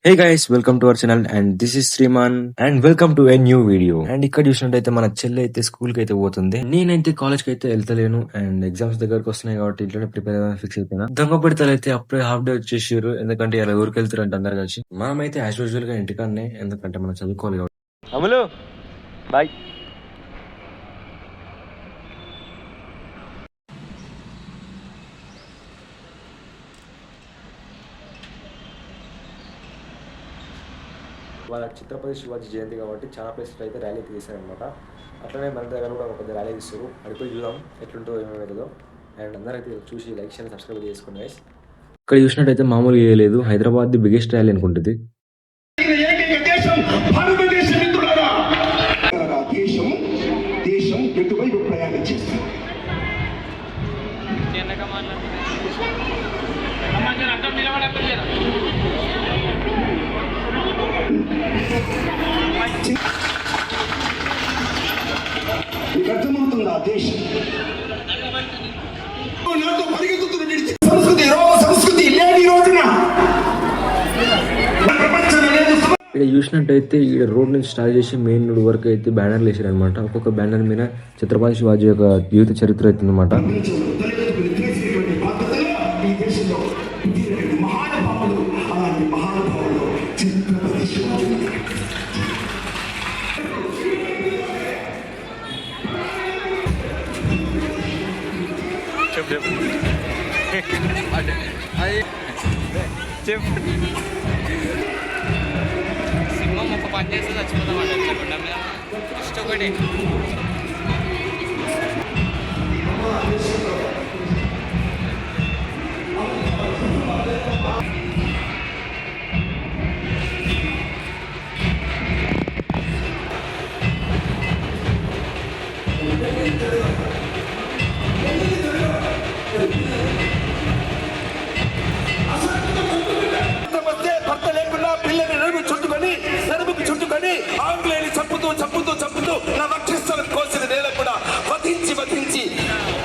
Hey guys, welcome to our channel and this is Sriman and welcome to a new video. And ఇక్కడ చూసినట్టయితే మన చెల్లి అయితే school కి అయితే పోతుంది. నేనైతే కాలేజ్ కి అయితే వెళ్తలేను అండ్ ఎగ్జామ్స్ దగ్గరకు వస్తున్నాయి కాబట్టి ఇంట్లోనే ప్రిపేర్ అవ్వాలని ఫిక్స్ అయిపోయినా. దొంగ పిడతలు అయితే అప్పుడే హాఫ్ డే వచ్చేసారు, ఎందుకంటే ఇలా ఊరికి వెళ్తారంట అందరు కలిసి. మనమైతే యాజ్ యూజువల్ గా ఇంటికాన్నే, ఎందుకంటే మనం చదువుకోవాలి కాబట్టి. అమలు బాయ్. వాళ్ళ ఛత్రపతి శివాజీ జయంతి కాబట్టి చాలా ప్లేసెస్ అయితే ర్యాలీ తీశారనమాట. అట్లనే మన దగ్గర కూడా ఒక పెద్ద ర్యాలీ తీస్తారు. అడిపోయి చూద్దాం ఎట్లుంటో ఏమవుతుందో. అండ్ అందరైతే చూసి లైక్ చేయండి, సబ్స్క్రైబ్ చేసుకోండి గైస్. ఇక్కడ చూసినట్టయితే మామూలుగా చేయలేదు, హైదరాబాద్ ది బిగ్గెస్ట్ ర్యాలీ అనుకుంటుంది. అర్థమవుతుందా దేశం నాతో పరిగెత్తుతున్న సంస్కృతి లేని రోజున ఇక్కడ చూసినట్టయితే ఈ రోడ్ నుంచి స్టార్ట్ చేసి మెయిన్ రోడ్ వరకు అయితే బ్యానర్లు వేసారు అనమాట. ఒక్కొక్క బ్యానర్ మీద ఛత్రపతి శివాజీ యొక్క జీవిత చరిత్ర అవుతుంది అనమాట. సింహం ఒక పని చేస్తే చచ్చిపోతాం ఫస్ట్ ఒకటి. ఆంగ్లేయులు చంపుతూ నా వక్షస్థలం కోసిన నేల కూడా వధించి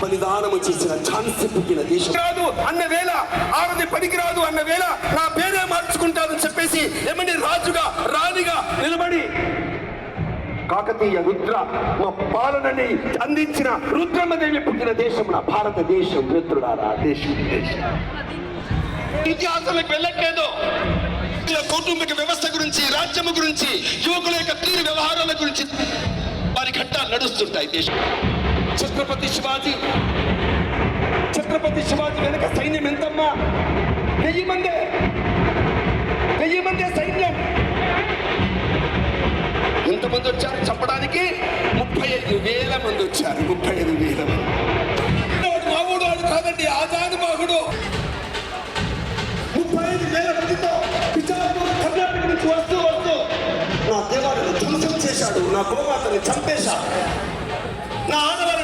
బలిదానము చేసిన ఛాన్స్ పుట్టిన దేశం రాదు అన్న వేళ, ఆరది పనికి రాదు అన్న వేళ నా పేరే మార్చుకుంటానని చెప్పేసి ఏమని రాజుగా రాణిగా నిలబడి కాకతీయ రుద్ర మా పాలనని అందించిన రుద్రమ్మదేవి పుట్టిన దేశం నా భారతదేశం. మిత్రులారా, దేశం ఇతిహాసాలకు వెళ్ళట్లేదు. కౌటుంబిక వ్యవస్థ గురించి, రాజ్యము గురించి, యువకుల యొక్క తీరు వ్యవహారాల గురించి వారి ఘట్టాలు నడుస్తుంటాయి. దేశం ఛత్రపతి శివాజీ వెనక సైన్యం ఎంతమ్మా? 1000 మందే సైన్యం. ఎంతమంది వచ్చారు చెప్పడానికి? 35,000 మంది వచ్చారు. 35,000 మంది. మామూడు వాడు కాదండి, ఆజాను బాహుడు. 35,000 మందితో కర్ణాటక నుంచి వస్తూ నా దేవాలయం ధ్వంసం చేశాడు, నా గోమాతని చంపేశాడు, నా ఆడవారి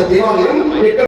దేవాలయం ఎక్కడ